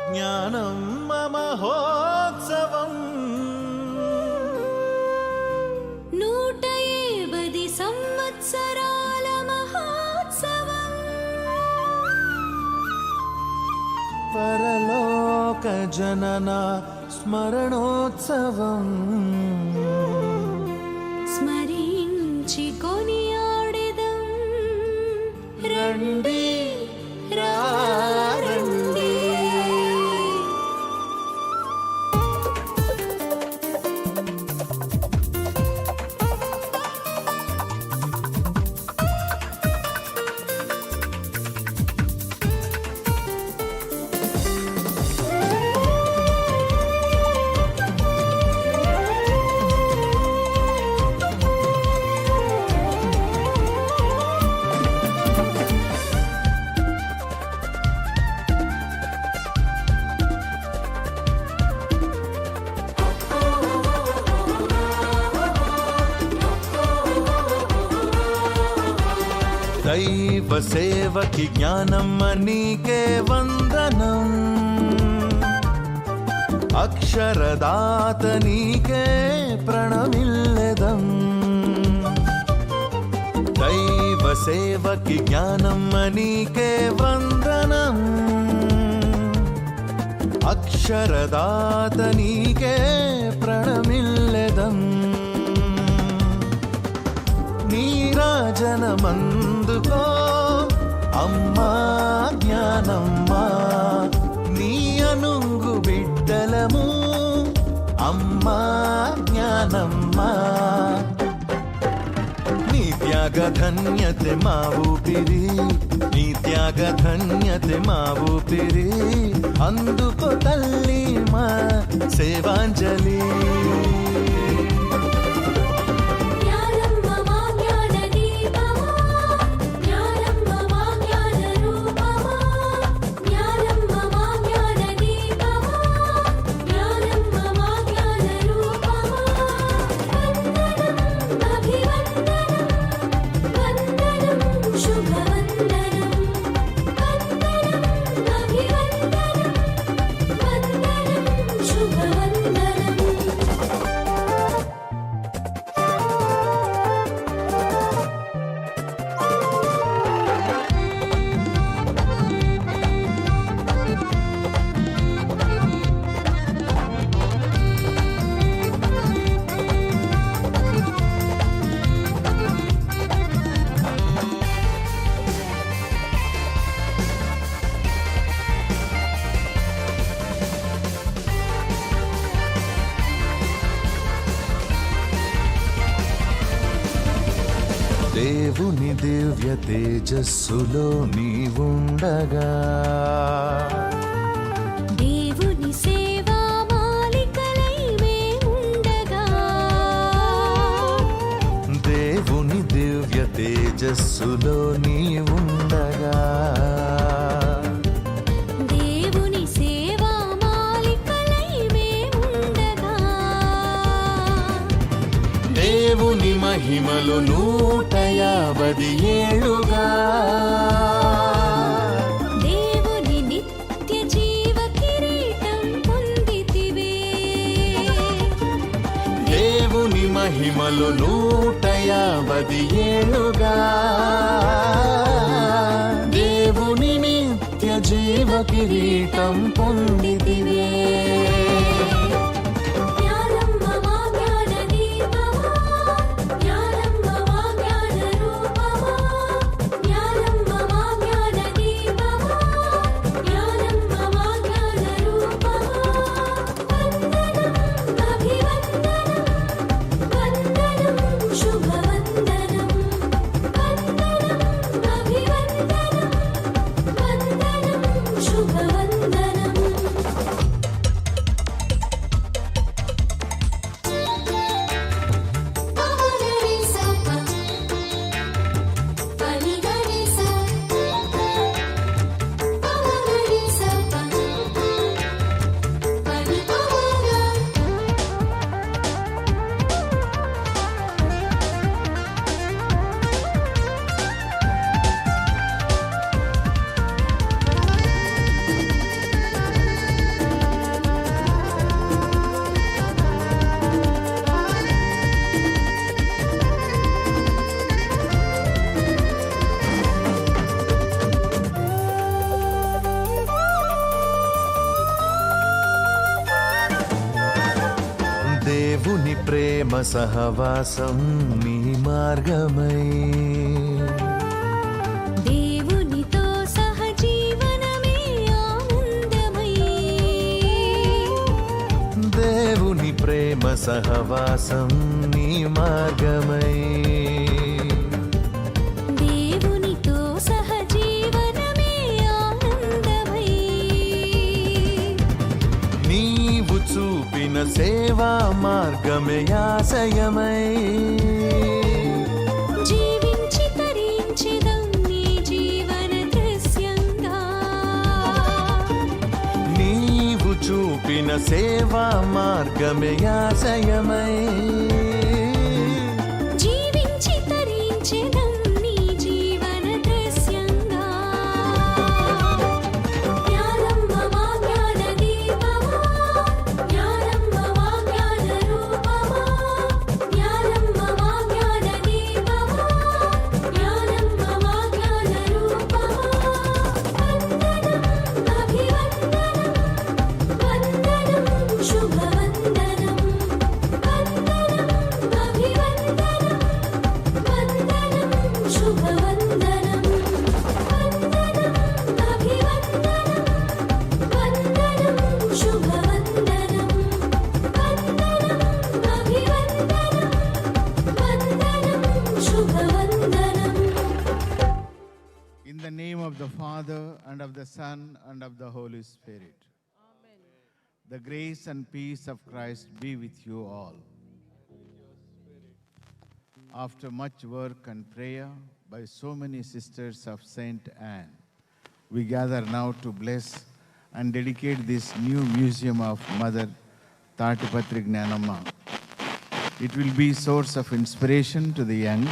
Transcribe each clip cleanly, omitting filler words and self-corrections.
జ్ఞానం మహోత్సవం 150 సంవత్సరాల మహోత్సవం పరలోక జనన స్మరణోత్సవం స్మరించి కొనియాడెదం రండి రండి. దైవ సేవకి జ్ఞానం నీకే వందనం అక్షరదాత నీకే ప్రణమిల్లెదం దైవ సేవకి జ్ఞానం నీకే వందనం అక్షరదాత నీకే ప్రణమిల్లెదం నీరాజనమందుకో అమ్మా జ్ఞానమ్మా నీ అనుంగు బిడ్డలము అమ్మా జ్ఞానమ్మా నీ త్యాగ ధన్యతే మా ఊపిరి నీ త్యాగ ధన్యతే మా ఊపిరి అందుకో తల్లి మా సేవాంజలి దేవుని దివ్య తేజస్సులో నీవుండగా దేవుని సేవా మాలికలై మేముండగా దేవుని దివ్య తేజస్సులో నీవుండగా దేవుని సేవా మాలికలై మేముండగా దేవుని మహిమలు 150 ఏళ్ళుగా దేవుని నిత్య జీవ కిరీటం పొందితివే దేవుని మహిమలు 150 ఏళ్ళుగా దేవుని నిత్య జీవ కిరీటం పొందితివే దేవుని ప్రేమ సహవాసం నీ మార్గమై దేవునితో సహజీవనమే ఆనందమై దేవుని ప్రేమ సహవాసం నీ మార్గమై దేవునితో సహజీవనమే ఆనందమై నీవు చూపిన సేవా మార్గమే ఆశయమై జీవించి తరించెదం నీ జీవన దృశ్యంగా నీవు చూపిన సేవా మార్గమే ఆశయమై జీవించి తరించెదం నీ జీవన దృశ్యంగా జ్ఞానమమా జ్ఞాన దీపమా జ్ఞానమమా జ్ఞాన రూపమా జ్ఞానమమా జ్ఞాన దీపమా జ్ఞానమమా జ్ఞాన రూపమా వందనం అభివందనం వందనం శుభవందనం వందనం అభివందనం వందనం శుభవందనం వందనం అభివందనం వందనం శుభవందనం వందనం అభివందనం వందనం శుభవందనం. In the name of the Father, and of the Son, and of the Holy Spirit. Amen. The grace and peace of Christ be with you all. After much work and prayer by so many sisters of Saint Anne, we gather now to bless and dedicate this new museum of Mother Tatipatri Gnanamma. It will be source of inspiration to the young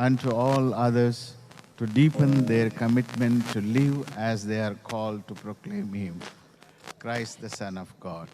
and to all others to deepen their commitment to live as they are called to proclaim Him, Christ the Son of God.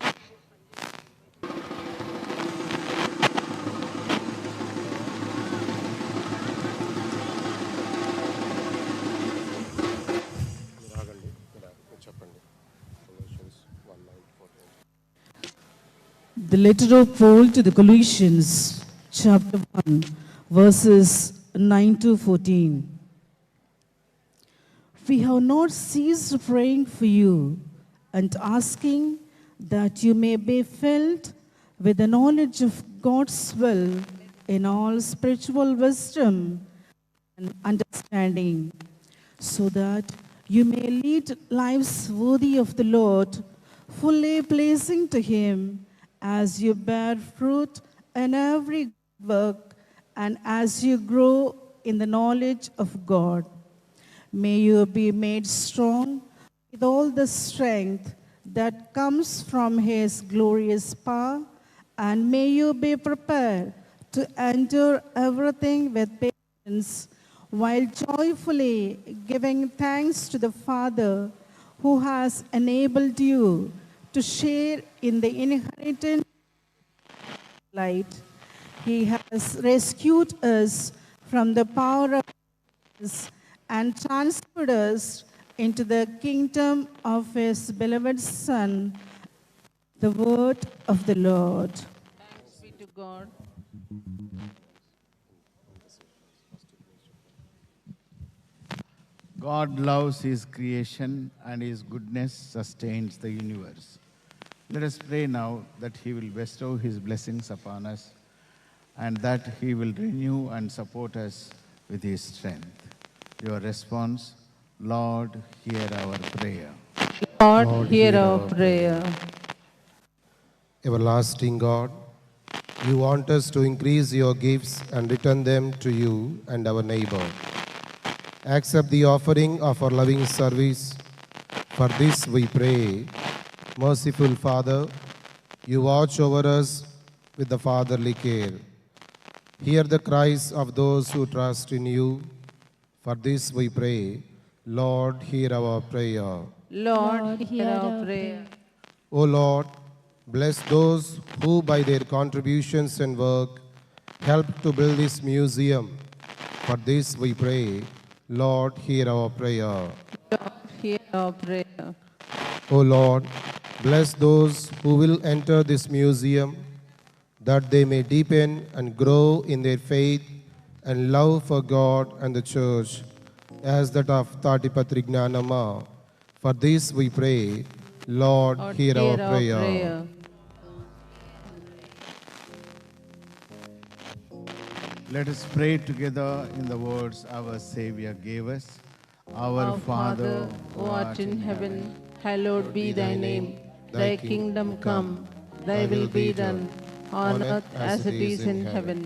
The letter of Paul to the Colossians, chapter 1, verses 9 to 14. We have not ceased praying for you and asking that you may be filled with the knowledge of God's will in all spiritual wisdom and understanding, so that you may lead lives worthy of the Lord, fully pleasing to Him, as you bear fruit in every work and as you grow in the knowledge of God. May you be made strong with all the strength that comes from His glorious power, and may you be prepared to endure everything with patience, while joyfully giving thanks to the Father who has enabled you to share in the inheritance light. He has rescued us from the power of darkness and transferred us into the kingdom of His beloved Son, the word of the Lord. Thanks be to God. God loves His creation and His goodness sustains the universe. Let us pray now that He will bestow His blessings upon us and that He will renew and support us with His strength. Your response, Lord, hear our prayer. Lord, hear our prayer. Everlasting God, you want us to increase your gifts and return them to you and our neighbor. Accept the offering of our loving service. For this we pray. Merciful Father, you watch over us with the fatherly care. Hear the cries of those who trust in you. For this we pray. Lord, hear our prayer. Lord, hear our prayer. O Lord, bless those who by their contributions and work help to build this museum. For this we pray. Lord, hear our prayer. Lord, hear our prayer. O Lord, bless those who will enter this museum. that they may deepen and grow in their faith and love for God and the Church, as that of Tatipatri Gnanama. For this we pray, Lord, Lord, hear our prayer. Let us pray together in the words our Savior gave us. Our Father, who art in heaven, hallowed be thy name. Thy kingdom come, thy will be done, on earth as it is in heaven.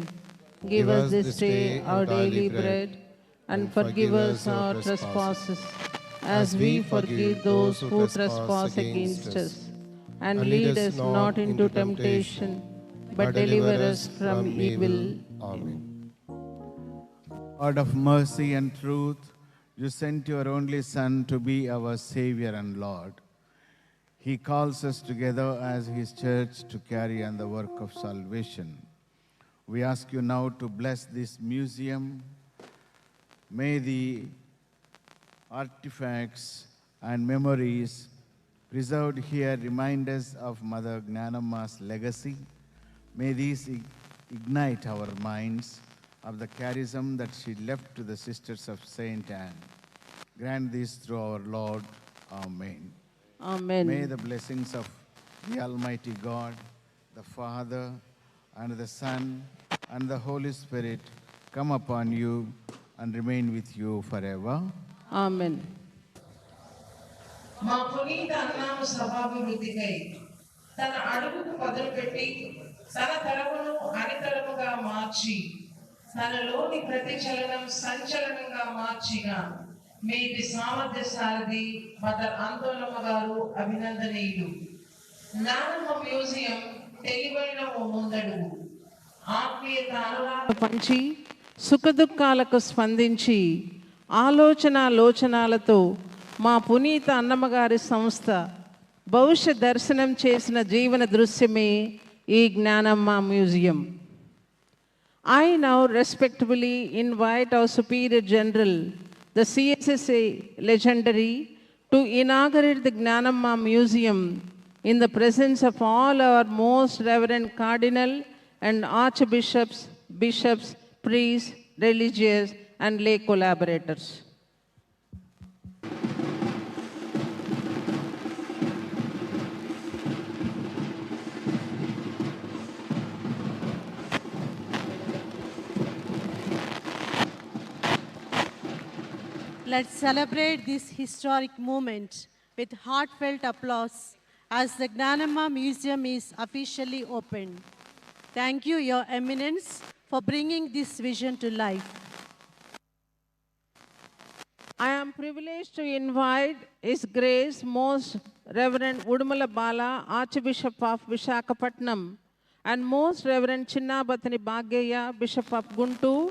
Give us this day our daily bread, and forgive us our trespasses, as we forgive those who trespass against us. And lead us not into temptation, but deliver us from evil. Amen. God of mercy and truth, you sent your only Son to be our Savior and Lord. He calls us together as His church to carry on the work of salvation. We ask you now to bless this museum. May the artifacts and memories preserved here remind us of Mother Gnanamma's legacy. May these ignite our minds of the charism that she left to the Sisters of Saint Anne. Grant this through our Lord. Amen. Amen. May the blessings of the Almighty God, the Father, and the Son, and the Holy Spirit come upon you and remain with you forever. Amen. మా పునీత అన్నామ సభాభివృద్ధికై తన అడుగుకు మొదలుపెట్టి తన తరమును అనితరముగా మార్చి తనలోని ప్రతి చలనం సంచలనంగా మార్చిన మీది సామర్థ్య సారథి మదర్ ఆందోళన గారు అభినందనీయులు. జ్ఞానమ్మ మ్యూజియం తెలివైన ఓ ముందడుగు. ఆత్మీయత అనురాగ పంచి సుఖదుఖాలకు స్పందించి ఆలోచనాలతో మా పునీత అన్నమ్మగారి సంస్థ భవిష్య దర్శనం చేసిన జీవన దృశ్యమే ఈ Gnanamma museum. I now respectfully invite our Superior General, the CSSA legendary, to inaugurate the Gnanamma Museum in the presence of all our most reverend cardinal and archbishops, bishops, priests, religious and lay collaborators. Let's celebrate this historic moment with heartfelt applause as the Gnanamma Museum is officially opened. Thank you, Your Eminence, for bringing this vision to life. I am privileged to invite His Grace Most Reverend Udumala Bala, Archbishop of Visakhapatnam, and Most Reverend Chinnabathani Bhaggeya, Bishop of Guntur,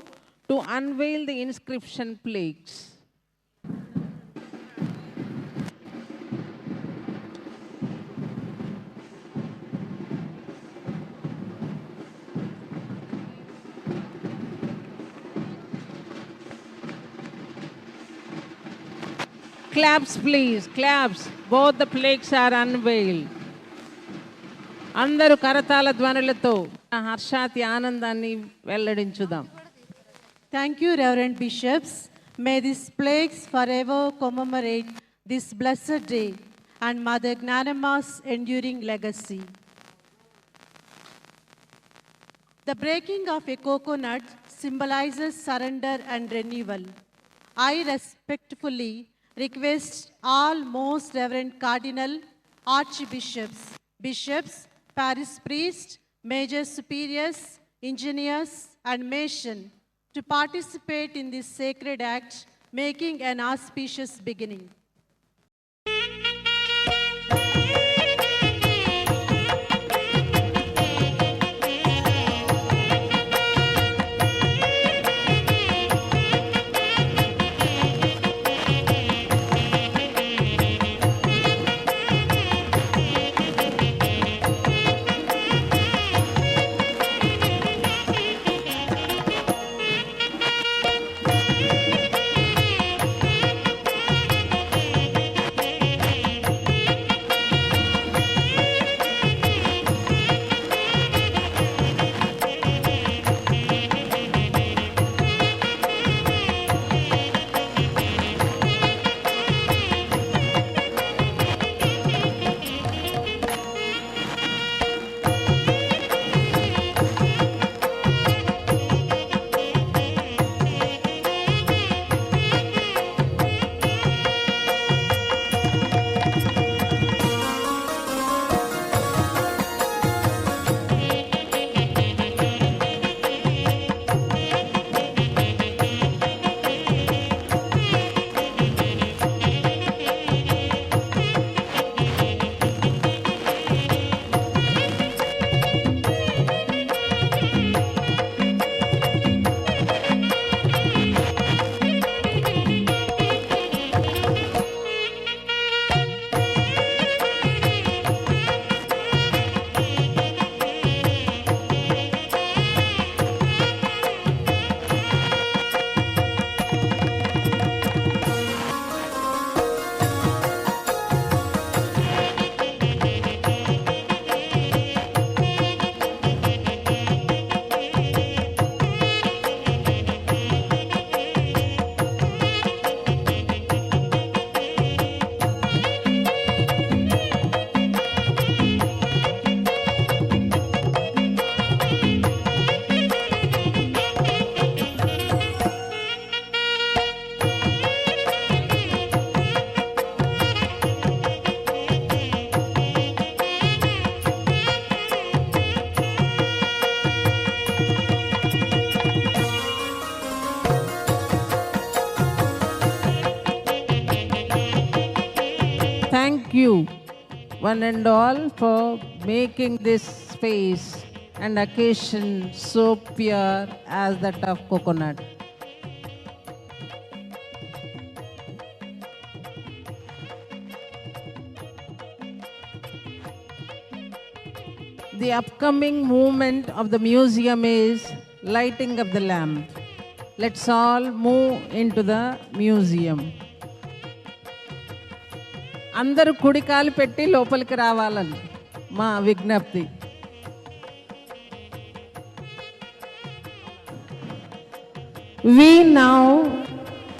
to unveil the inscription plaques. Claps, please, claps. Both the plaques are unveiled. అందరూ కరతాళ ధ్వనులతో హర్షాతి ఆనందాన్ని వెల్లడించుదాం. Thank you, Reverend Bishops. May these plaques forever commemorate this blessed day and Mother Gnanamma's enduring legacy. The breaking of a coconut symbolizes surrender and renewal. I respectfully request all most reverend cardinal, archbishops, bishops, parish priests, major superiors, engineers, and masons to participate in this sacred act, making an auspicious beginning. one and all for making this space and occasion so pure as that of coconut. The upcoming movement of the museum is lighting of the lamp. Let's all move into the museum. అందరూ కుడికాలు పెట్టి లోపలికి రావాలని మా విజ్ఞప్తి. We now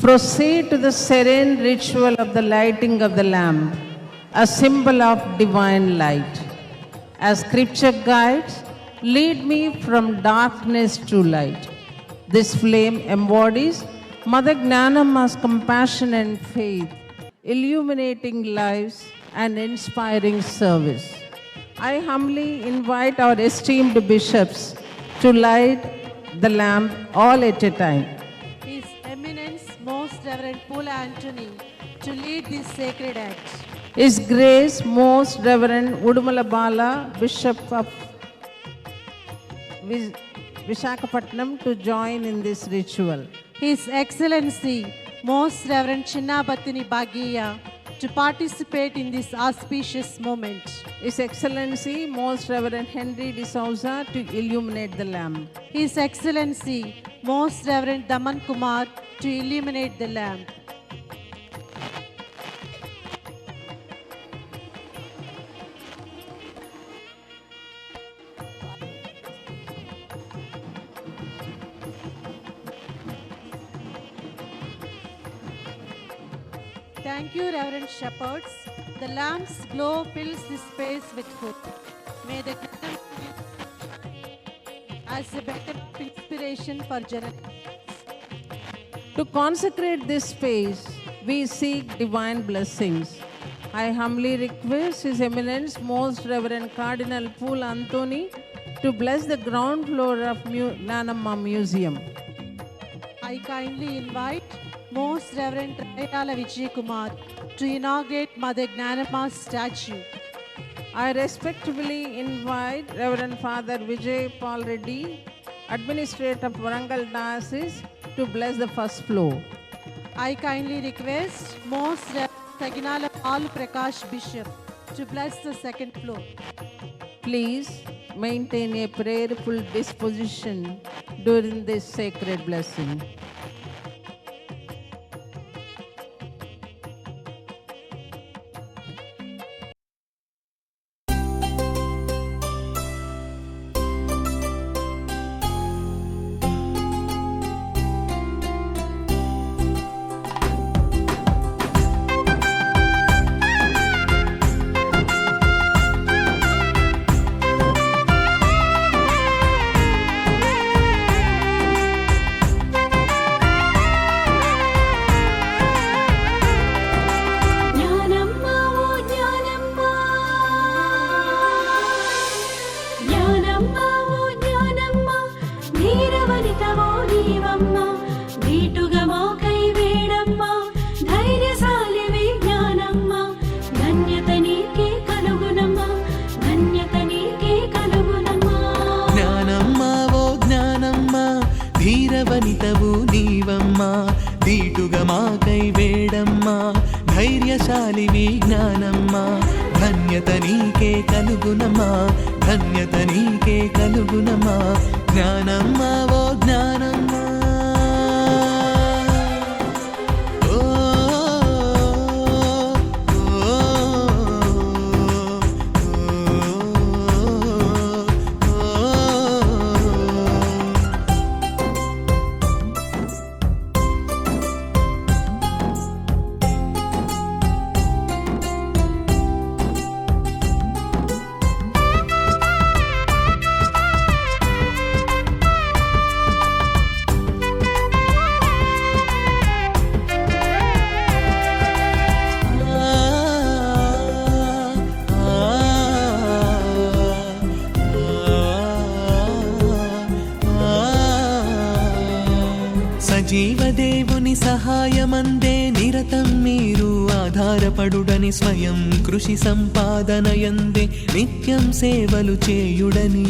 proceed to the serene ritual of the lighting of the lamp, a symbol of divine light. As scripture guides, lead me from darkness to light. This flame embodies Mother Gnanamma's compassion and faith, illuminating lives and inspiring service. I humbly invite our esteemed bishops to light the lamp all at a time. His Eminence Most Reverend Paul Anthony to lead this sacred act. His Grace Most Reverend Udumala Bala, Bishop of Visakhapatnam, to join in this ritual. His Excellency Most Reverend Chinnabathini Bhagiya to participate in this auspicious moment. His Excellency Most Reverend Henry de Souza to illuminate the lamp. His Excellency Most Reverend Daman Kumar to illuminate the lamp. Thank you, Reverend Shepherds. The lamp's glow fills this space with hope. May the as a better inspiration for generations. To consecrate this space, we seek divine blessings. I humbly request His Eminence Most Reverend Cardinal Paul Anthony to bless the ground floor of Gnanamma Museum. I kindly invite Most Reverend Rayala Vijay Kumar to inaugurate Mother Gnanamma's statue. I respectfully invite Reverend Father Vijay Paul Reddy, Administrator of Varangal Diocese, to bless the first floor. I kindly request Most Reverend Saginala Paul Prakash Bishop to bless the second floor. Please maintain a prayerful disposition during this sacred blessing. జ్ఞానమ్మా ఓ జ్ఞానమ్మా జ్ఞానమ్మా ఓ జ్ఞానమ్మా ధీరవనితవో నీవమ్మా దీటుగా మాకై వేడమ్మా ధైర్యశాలివి జ్ఞానమ్మా ధన్యత నీకే కలుగునమ్మా ధన్యత నీకే కలుగునమ్మా జ్ఞానమ్మ ఓ జ్ఞానమ్మ ధీరవనితవు నీవమ్మ దీటుగా మాకై వేడమ్మ ధైర్యశాలివి జ్ఞానమ్మ ధన్యత నీకే కలుగునమ్మా ధన్యత నీకే కలుగునమ్మా జ్ఞానమ్మ ఓ జ్ఞానమ్మ ఓ సజీవ దేవుని సహాయమందే నిరతం మీరు ఆధార ఆధారపడుడని స్వయం కృషి సంపాదనయందే నిత్యం సేవలు చేయుడని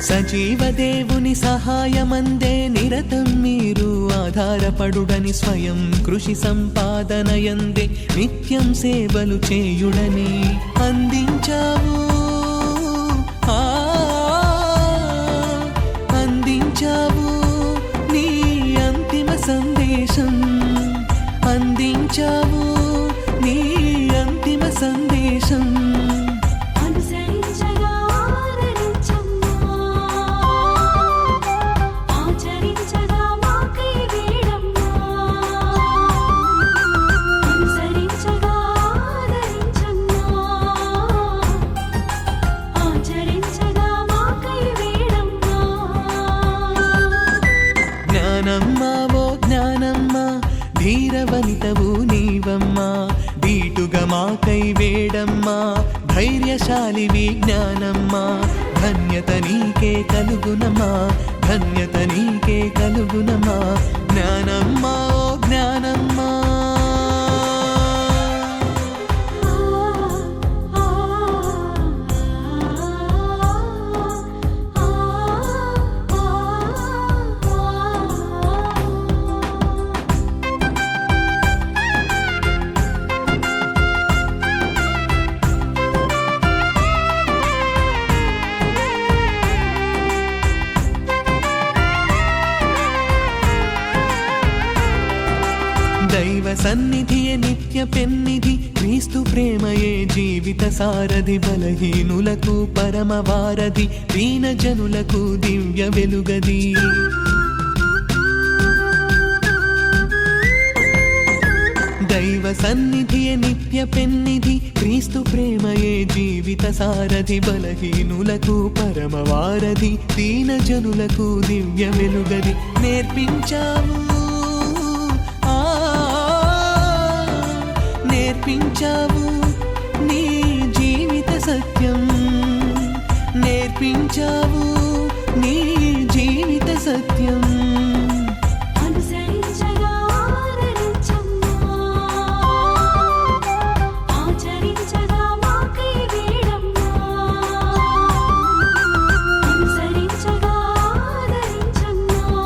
సజీవ దేవుని సహాయమందే నిరతం మీరు ఆధారపడుడని స్వయం కృషి సంపాదనయందే నిత్యం సేవలు చేయుడని అందించావు అందించావు నీ అంతిమ సందేశం అందించావు నీ అంతిమ సందేశం అనుసరించగా ఆదరించమ్మా ఆచరించగా మాకై వేడమ్మా అనుసరించగా ఆదరించమ్మా ఆచరించగా మాకై వేడమ్మా జ్ఞానమ్మా ఓ జ్ఞానమ్మా ధీరవనితవు నీవమ్మా దీటుగా మాకై వేడమ్మా ధైర్యశాలివి జ్ఞానమ్మా ధన్యత నీకే కలుగునమా ధన్యత నీకే కలుగునమా జ్ఞానమ్మా ఓ జ్ఞానమ్మా దైవ సన్నిధియే నిత్య పెన్నిధి క్రీస్తు ప్రేమయే జీవిత సారథి బలహీనులకు పరమ వారధి దీన జనులకు దివ్య వెలుగది దైవ సన్నిధియే నిత్య పెన్నిధి క్రీస్తు ప్రేమయే జీవిత సారథి బలహీనులకు పరమ వారధి దీన జనులకు దివ్య వెలుగది నేర్పించావు నేర్పించావు నీ జీవిత సత్యం నేర్పించావు నీ జీవిత సత్యం అనుసరించగా ఆదరించమ్మా ఆచరించగా మాకై వేడమ్మా అనుసరించగా ఆదరించమ్మా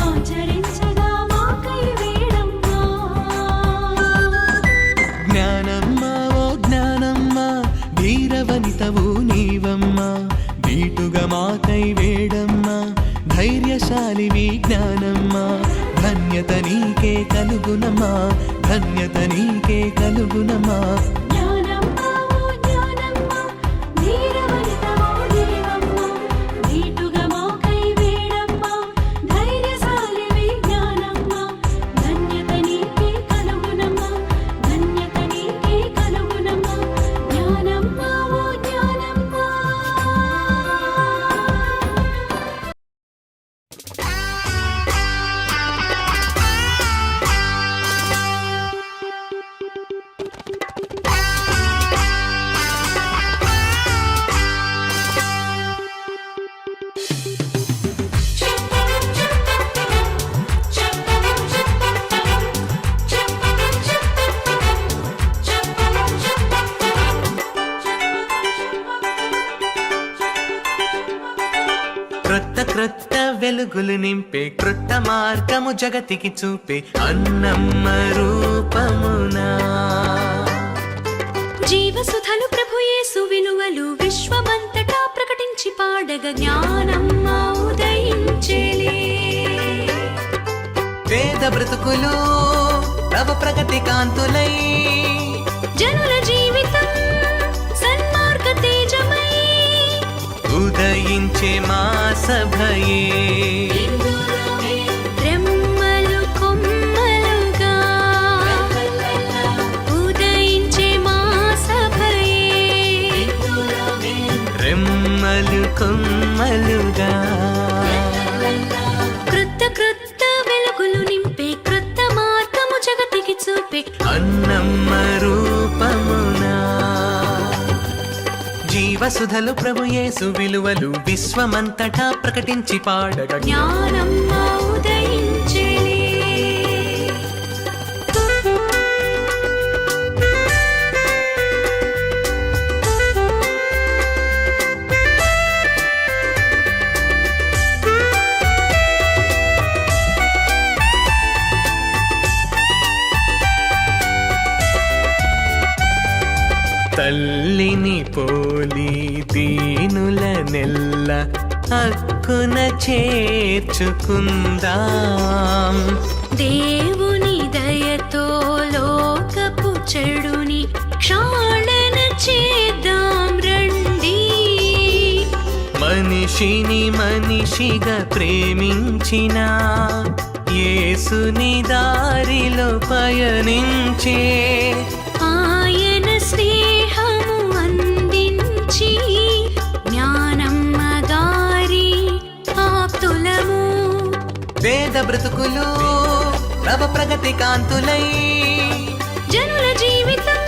ఆచరించగా మాకై వేడమ్మా జ్ఞానమ్మా ఓ జ్ఞానమ్మా ధీరవనితవు నీవమ్మా దీటుగా మాకై వేడమ్మా ధైర్యశాలివి జ్ఞానమ్మా ధన్యత నీకే కలుగునమా ధన్యత నీకే కలుగునమా జ్ఞానమ్మా ఓ జ్ఞానమ్మా ధీరవనితవో నీవమ్మా దీటుగా మాకై వేడమ్మా ధైర్యశాలివి జ్ఞానమ్మా ధన్యత నీకే కలుగునమ్మా ధన్యత నీకే కలుగునమ్మా జ్ఞానమ్మా ఓ జ్ఞానమ్మా క్రొత్త క్రొత్త వెలుగులు నింపే క్రొత్త మార్గము జగతికి చూపే అన్నమ్మ రూపమునా జీవసుధలు ప్రభు యేసు విలువలు విశ్వమంతటా ప్రకటించి పాడగ జ్ఞానమ్మ ఉదయించేలే పేద బ్రతుకులు నవ ప్రగతి కాంతులై జనుల జీవితం సన్మార్గ తేజమై ఉదయించే మా సభయే రెమ్మలు కొమ్మలుగా ఉదయించే మా సభయే రెమ్మలు కొమ్మలుగా క్రొత్త క్రొత్త వెలుగులు నింపే క్రొత్త మార్గము జగతికి చూపే అన్నమ్మ రూపమునా జీవ జీవసుధలు ప్రభు యేసు విలువలు విశ్వమంతటా ప్రకటించి పాడగా జ్ఞానమ్మ ఉదయించెలే. తల్లిని పోలి దీనుల నెల్ల హక్కున చేర్చుకుందాం. దేవుని దయతో లోకపు చెడుని క్షాళన చేద్దాం రండి. మనిషిని మనిషిగా ప్రేమించిన యేసుని దారిలో పయనించే ఆయన స్నేహము అందించి జ్ఞానమ్మ గారి ఆప్తులము. వేద బ్రతుకులు నవ ప్రగతి కాంతులై జనుల జీవితం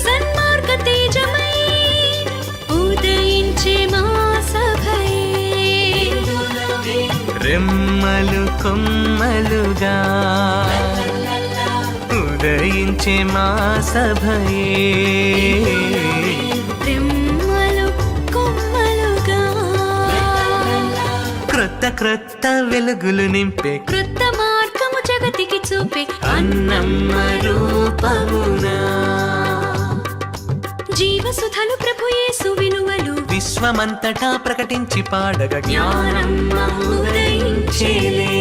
సన్మార్గ తేజమై ఉదయించే మా సభయే. రెమ్మలు కొమ్మలుగా ఉదయించే మా సభయే. రెమ్మలు కొమ్మలుగా క్రొత్త క్రొత్త వెలుగులు నింపే కృత మార్గము జగతికి చూపే అన్నమ్మ రూపమునా జీవసుధలు ప్రభు యేసు విలువలు విశ్వమంతటా ప్రకటించి పాడగా జ్ఞానమ్మ ఉదయించేలే.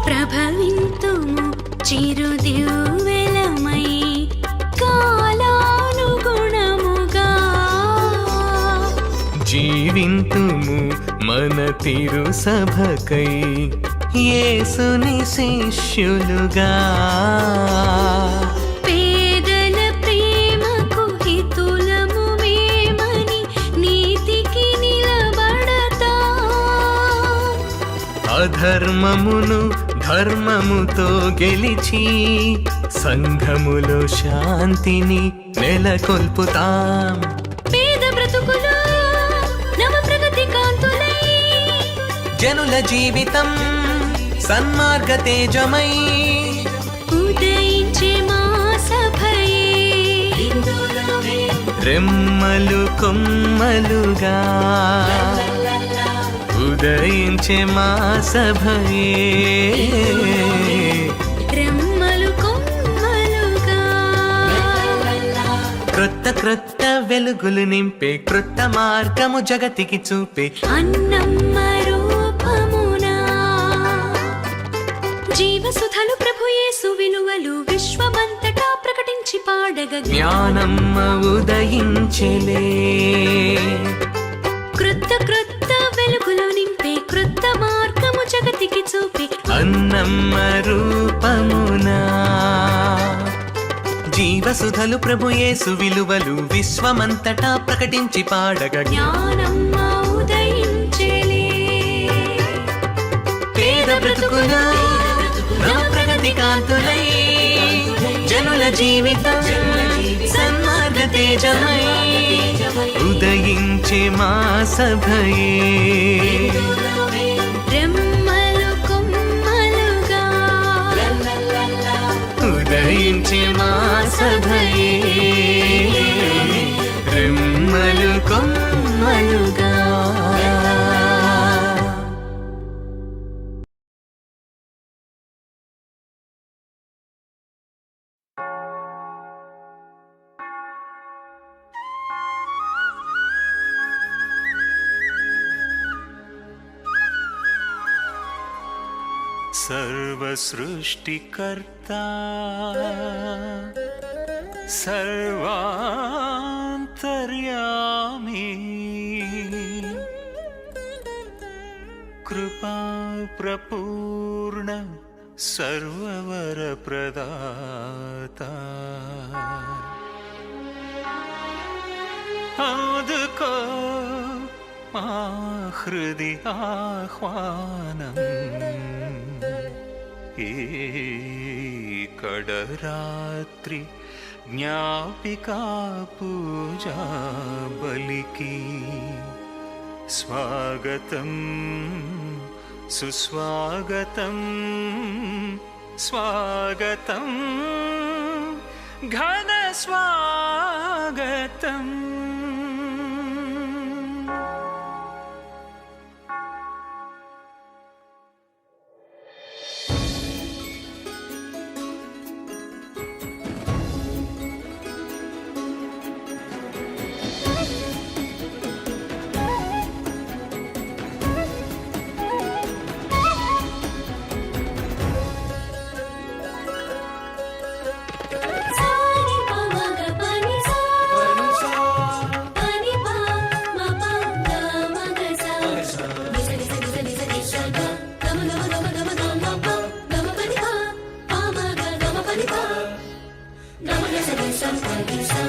ప్రభవింతుము చిరుదివ్వెలమై కాలానుగుణముగా జీవింతుము మన తిరు సభకై యేసుని శిష్యులుగా. పేదల ప్రేమకు హితులము మేమని నీతికి నిలబడతా. అధర్మమును ధర్మముతో గెలిచి సంఘములో శాంతిని నెలకొల్పుతాం. పేద బ్రతుకులు నవ ప్రగతి కాంతులై జనుల జీవితం సన్మార్గ తేజమై ఉదయించే మా సభయే. రెమ్మలు కొమ్మలుగా ఉదయించే మా సభయే. రెమ్మలు కొమ్మలుగా క్రొత్త క్రొత్త వెలుగులు నింపే క్రొత్త మార్గము జగతికి చూపే అన్నమ్మ రూపమునా జీవసుధలు ప్రభు యేసు విలువలు విశ్వమంతటా ప్రకటించి పాడగా జ్ఞానమ్మ ఉదయించెలే. క్రొత్త క్రొత్త వెలుగులు నింపే క్రొత్త మార్గము జగతికి చూపే అన్నమ్మ రూపమునా జీవసుధలు ప్రభు యేసు విలువలు విశ్వమంతటా ప్రకటించి పాడగా జ్ఞానమ్మ ఉదయించెలే. పేద బ్రతుకులు నవ ప్రగతి కాంతులై జనుల జీవితం సన్మార్గ తేజమై ఉదయించే మా సభయే. రెమ్మలు కొమ్మలుగా ఉదయించే మా సభయే. రెమ్మలు కొమ్మలుగా సర్వసృష్టికర్త సర్వాంతర్యామి కృపా ప్రపూర్ణ సర్వవర ప్రదాత అందుకో మా హృది ఆహ్వానం ఈ కడరాత్రి జ్ఞాపికా పూజా బలికి స్వాగతం సుస్వాగతం స్వాగతం ఘన స్వాగతం. సాని పమగ పని సా పని పా మా పా మగ సా నిస నిస నిస నిస నిస గమ గమ గమ గమ గమ పా గమ పని పా పా మగ గమ పని పా గమ నిస నిస పని సా.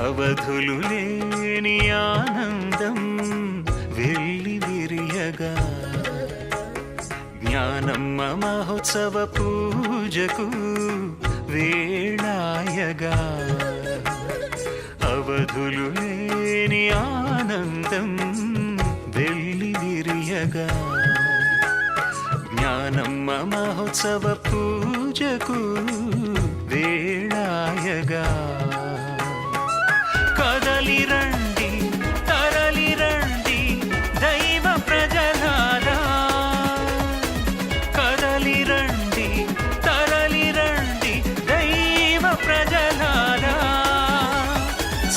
అవధులు లేని ఆనందం వెళ్ళి విరియగా జ్ఞానమ్మ మహోత్సవ పూజకు వేళాయగా అవధులు లేని ఆనందం వెళ్ళి విరియగా జ్ఞానమ్మ మహోత్సవ పూజకు వేళాయగా కదలి రండి తరలి రండి దైవ ప్రజలారా కదలి రండి తరలి రండి దైవ ప్రజలారా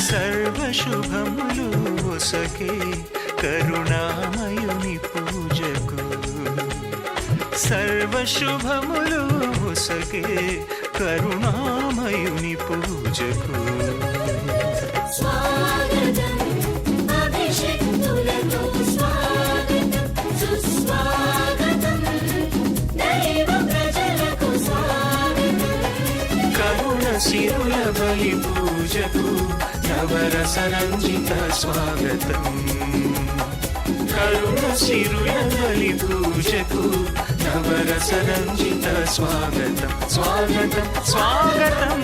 సర్వశుభములు ఒసగే కరుణామయుని పూజకు సర్వశుభములు ఒసగే కరుణామయుని పూజకు స్వాగతం అభిషేకులతో స్వాగతం సుస్వాగతం దైవ ప్రజలకు స్వాగతం. కరుణ సిరుల బలి పూజకు నవరసరంజిత స్వాగతం కరుణ సిరుల బలి పూజకు నవరసరంజిత స్వాగతం స్వాగతం స్వాగతం.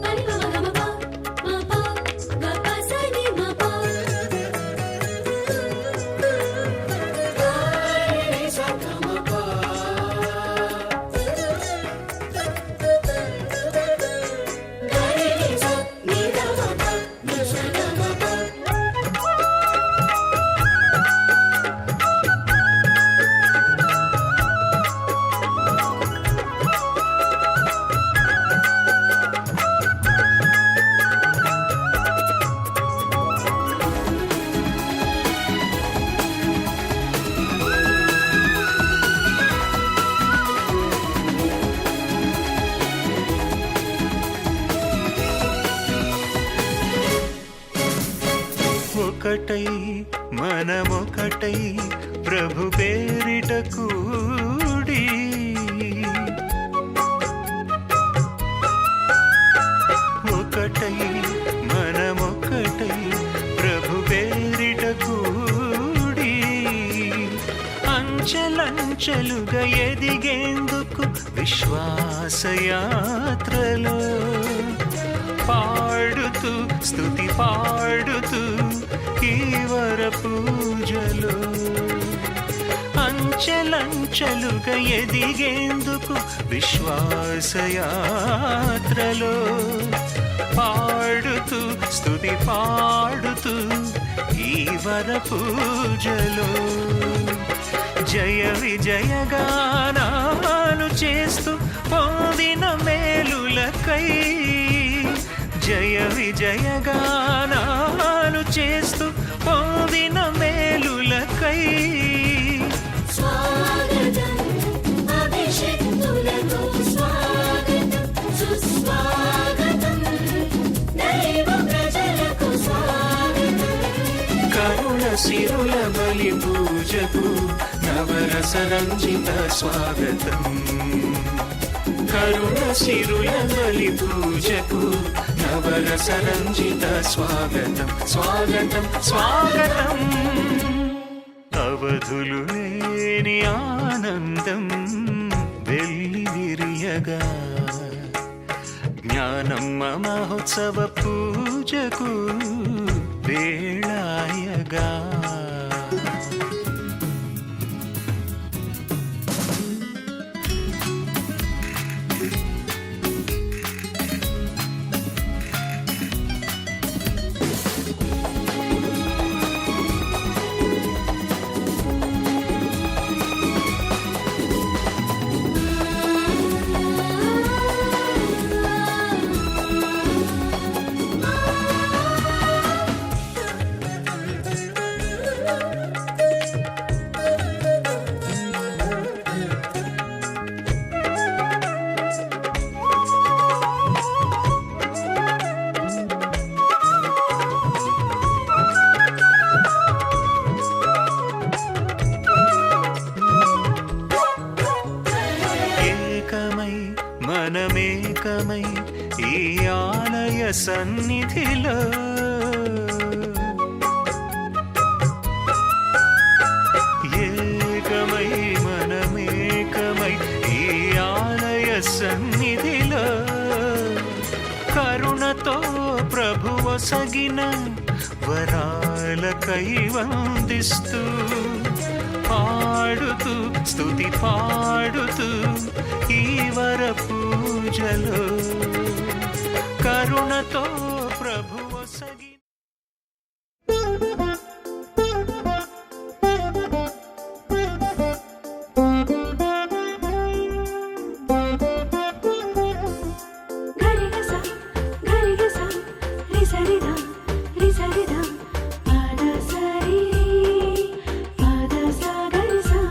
పని పమ గమ పా మా పా గ పా సని మా పా ని స గమ పా గరి ని స ని గమ పా ని స గమ పా. ఒకటై మనమొకటై ప్రభు పేరిట కూడి ఒకటై మనమొకటై ప్రభు పేరిట కూడి అంచెలంచెలుగా ఎదిగేందుకు విశ్వాసయాత్రలో పాడుతూ స్తుతి పాడుతూ ఈ వర పూజలో అంచెల అంచెలంచెలుగా ఎదిగేందుకు విశ్వాసయాత్రలో పాడుతూ స్తుతి పాడుతూ ఈ వర పూజలో జయ విజయ గానాలు చేస్తూ పొందిన మేలులకై జయ విజయ గానాలు చేస్తూ పొందిన మేలులకై స్వాగతం అభిషేకులకు స్వాగతం సుస్వాగతం దైవ ప్రజలకు స్వాగతం కరుణ సిరుల బలి పూజకు నవరస రంజిత స్వాగతం కరుణ సిరుల బలి పూజకు నవరస రంజిత స్వాగతం స్వాగతం స్వాగతం అవధులు లేని ఆనందం వెల్లి విరియగా జ్ఞానమ్మ మహోత్సవ పూజకు వేళాయగా మనమేకమై ఈ ఆలయ సన్నిధిలో ఏకమై మనమేకమై ఈ ఆలయ సన్నిధిలో కరుణతో ప్రభువ సగిన వరాలకై వందిస్తూ పాడుతూ స్తుతి పాడుతూ ఈ వర పూజలో కరుణతో ప్రభువ సగి గరిగస గరిగస రిసరిదా రిసరిదా పాదసరి పాదసగరిసా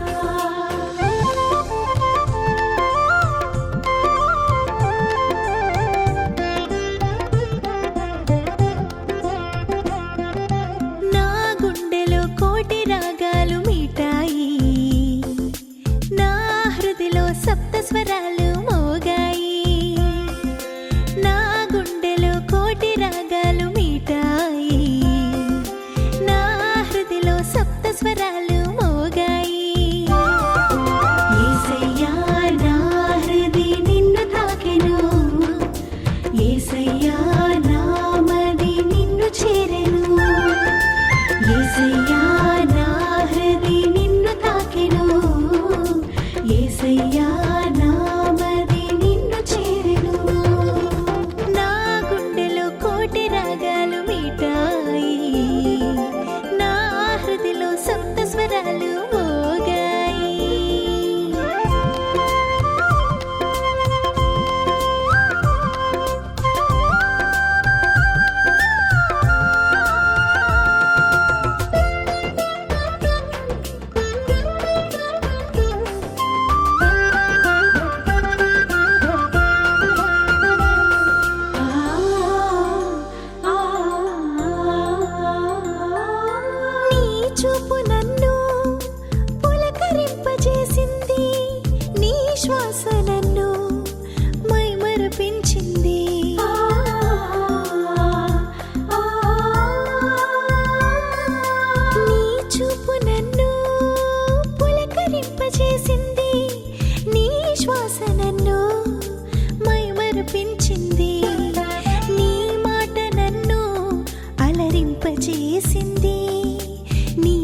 నా గుండెలో కోటి రాగాలు మీటాయి నా హృదిలో సప్త స్వరాలు మోగాయి నా గుండెలో కోటి రాగాలు మీటాయి నా హృదిలో సప్త స్వరాలు మోగాయి యేసయ్యా నా హృది నిన్ను తాకెను యేసయ్యా నా మది నిన్ను చేరెను యేసయ్యా నా హృది నిన్ను తాకెను యేసయ్యా నా మది నిన్ను చేరెను నా గుండెలో కోటి రాగాలు మీటాయి నా హృదిలో సప్త స్వరాలు మోగాయి నీ చూపు నన్ను పులకరింపజేసింది నీ శ్వాస నన్ను మైమరపించింది నీ చూపు నన్ను పులకరింపజేసింది నీ శ్వాస నన్ను మైమరపించింది నీ మాట నన్ను అలరింపజేసింది నీ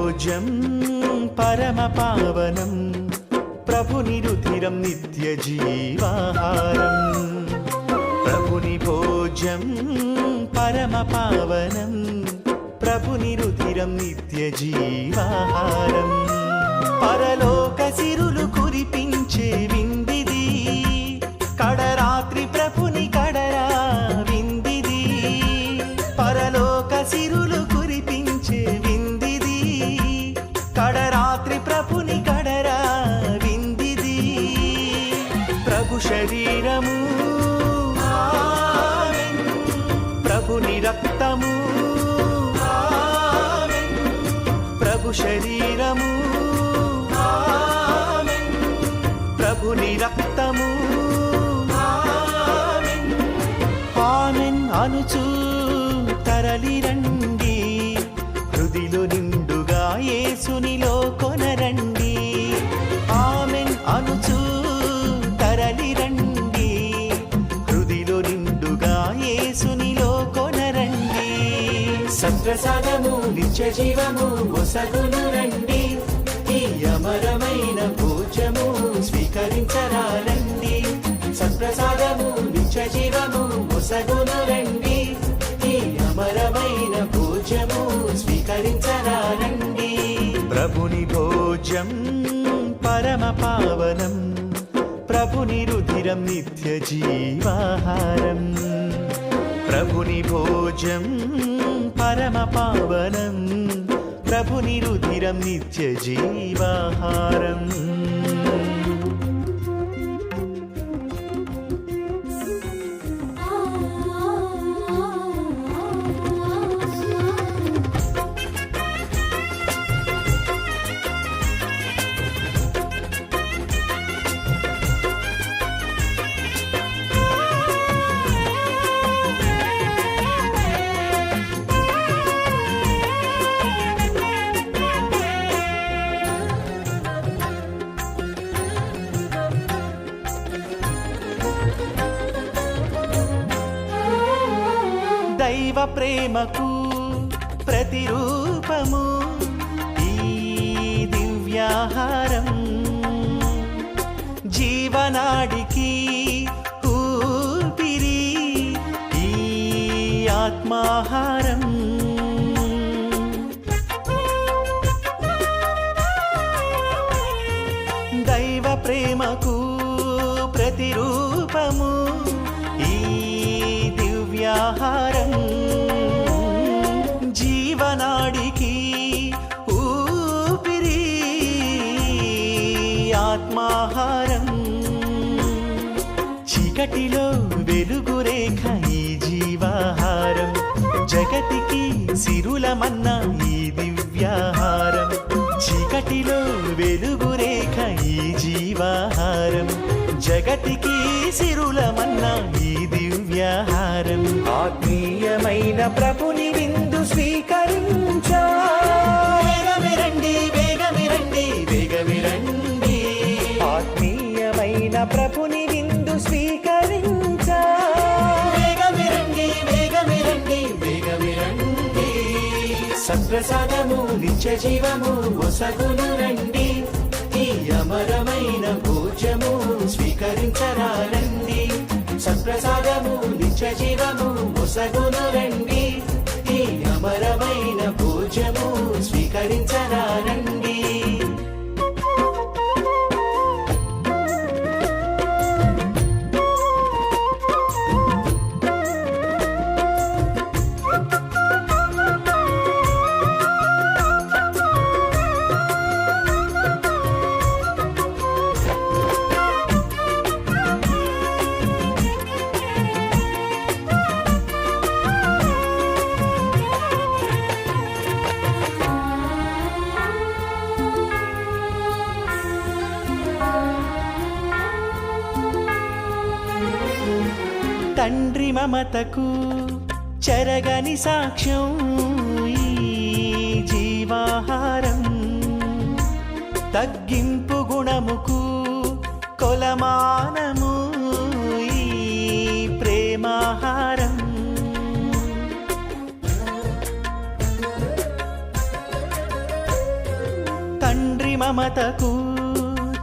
భోజం పరమ పావనం ప్రభుని రుధిరం నిత్య జీవాహారం ప్రభుని భోజం పరమ పావనం ప్రభుని రుధిరం నిత్య జీవాహారం పరలోక సిరులు కురిపించే విందిది కడరాత్రి ప్రభుని కడరా విందిది పరలోక సిరులు కురిపించే విందిది కడరాత్రి ప్రభుని కడరా విందిది ప్రభు శరీరము ఆమేన్ ప్రభుని రక్తము ఆమేన్ ప్రభు శరీరము ఆమేన్ ప్రభుని రక్తము ఆమేన్ ఆమేన్ అనుచు తరలిరండి హృదిలో నిండుగా యేసునిలో కొనరండి ఆమేన్ అనుచు తరలిరండి హృదిలో నిండుగా యేసునిలో కొనరండి సత్ప్రసాదము నిత్య జీవము ఒసగును రండి ఈ అమరమైన భోజము స్వీకరించరాలండి సత్ప్రసాదము నిత్య జీవము ఒసగును రండి ఈ అమరమైన భోజము స్వీకరించరాలండి ప్రభుని భోజం పరమ పావనం ప్రభుని రుధిరం నిత్య జీవాహారం ప్రభుని భోజం పరమ పావనం ప్రభుని రుధిరం నిత్య జీవాహారం దైవ ప్రేమకు ప్రతిరూపము ఈ దివ్యాహారం జీవనాడికి ఊపిరి ఈ ఆత్మాహారం దైవ ప్రేమకు ప్రతిరూపము ఈ దివ్యాహారం జీవనాడికి ఊపిరి ఆత్మాహారం చీకటిలో వెలుగురేఖ ఈ జీవాహారం జగతికి సిరులమన్నా ఈ దివ్యాహారం చీకటిలో వెలుగురేఖ ఈ జీవాహారం జగతికి సిరులమన్నా ఈ దివ్యాహారం ఆత్మీయమైన ప్రభుని విందు స్వీకరించా వేగమిరండి వేగమిరండి వేగమిరండి ఆత్మీయమైన ప్రభుని విందు స్వీకరించా వేగమిరండి వేగమిరండి వేగమిరండి సత్ప్రసాదము నిత్య జీవము ఒసగును రండి ఈ అమరమైన భోజము స్వీకరించరాలండి సత్ప్రసాదము నిత్య జీవము ఒసగును రండి ఈ అమరమైన భోజము స్వీకరించరాలండి తండ్రి మమతకు చెరగని సాక్ష్యం ఈ జీవాహారం తగ్గింపు గుణముకు కొలమానము ఈ ప్రేమాహారం తండ్రి మమతకు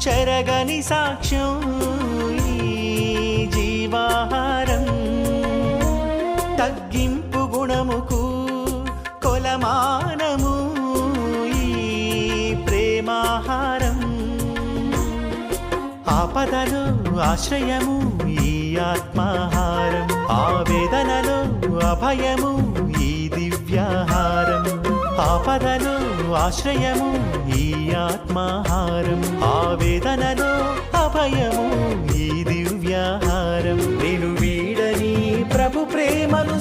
చెరగని సాక్ష్యం ఈ జీవాహారం, తగ్గింపు గుణముకు కొలమానము ఈ ప్రేమాహారం, ఆపదలో ఆశ్రయము ఈ ఆత్మాహారం, ఆవేదనలో అభయము ఈ దివ్యాహారం, ఆపదలో ఆశ్రయము ఈ ఆత్మాహారం, ఆవేదనలో అభయము ఈ దివ్యాహారం. నేను వీడని ప్రభు ప్రేమను